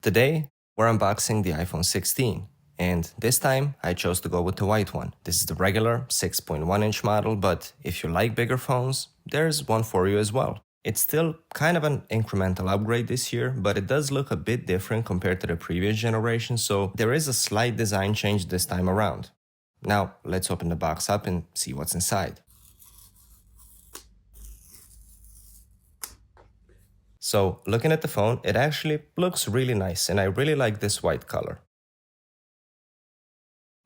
Today, we're unboxing the iPhone 16, and this time I chose to go with the white one. This is the regular 6.1-inch model, but if you like bigger phones, there's one for you as well. It's still kind of an incremental upgrade this year, but it does look a bit different compared to the previous generation, so there is a slight design change this time around. Now, let's open the box up and see what's inside. So, looking at the phone, it actually looks really nice, and I really like this white color.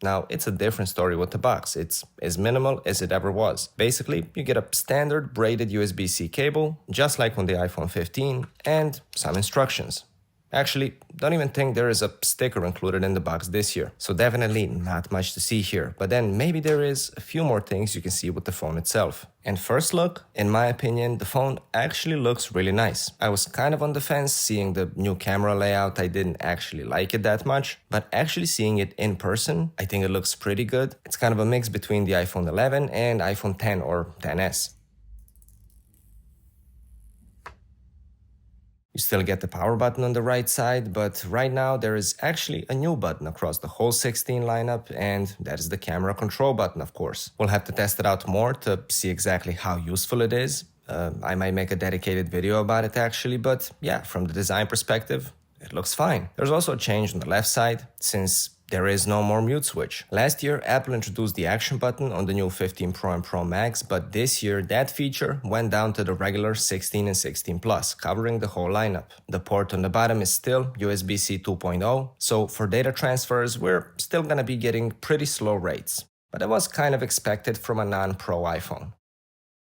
Now, it's a different story with the box. It's as minimal as it ever was. Basically, you get a standard braided USB-C cable, just like on the iPhone 15, and some instructions. Actually, don't even think there is a sticker included in the box this year, so definitely not much to see here, but then maybe there is a few more things you can see with the phone itself. And first look, in my opinion, the phone actually looks really nice. I was kind of on the fence seeing the new camera layout. I didn't actually like it that much, but actually seeing it in person, I think it looks pretty good. It's kind of a mix between the iPhone 11 and iPhone 10 or 10s. You still get the power button on the right side, but right now there is actually a new button across the whole 16 lineup, and that is the camera control button, of course. We'll have to test it out more to see exactly how useful it is. I might make a dedicated video about it actually, but yeah, from the design perspective, it looks fine. There's also a change on the left side, since there is no more mute switch. Last year, Apple introduced the action button on the new 15 Pro and Pro Max, but this year that feature went down to the regular 16 and 16 Plus, covering the whole lineup. The port on the bottom is still USB-C 2.0, so for data transfers, we're still gonna be getting pretty slow rates. But it was kind of expected from a non-Pro iPhone.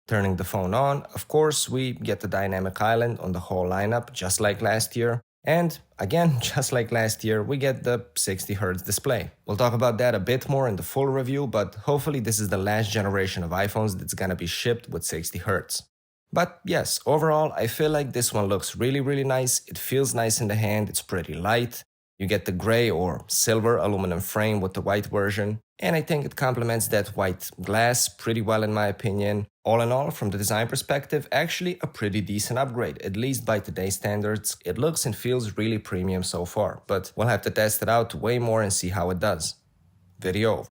Turning the phone on, of course, we get the dynamic island on the whole lineup, just like last year. And again, just like last year, we get the 60Hz display. We'll talk about that a bit more in the full review, but hopefully this is the last generation of iPhones that's gonna be shipped with 60Hz. But yes, overall, I feel like this one looks really nice. It feels nice in the hand, it's pretty light. You get the gray or silver aluminum frame with the white version, and I think it complements that white glass pretty well in my opinion. All in all, from the design perspective, actually a pretty decent upgrade, at least by today's standards. It looks and feels really premium so far, but we'll have to test it out way more and see how it does. Video over.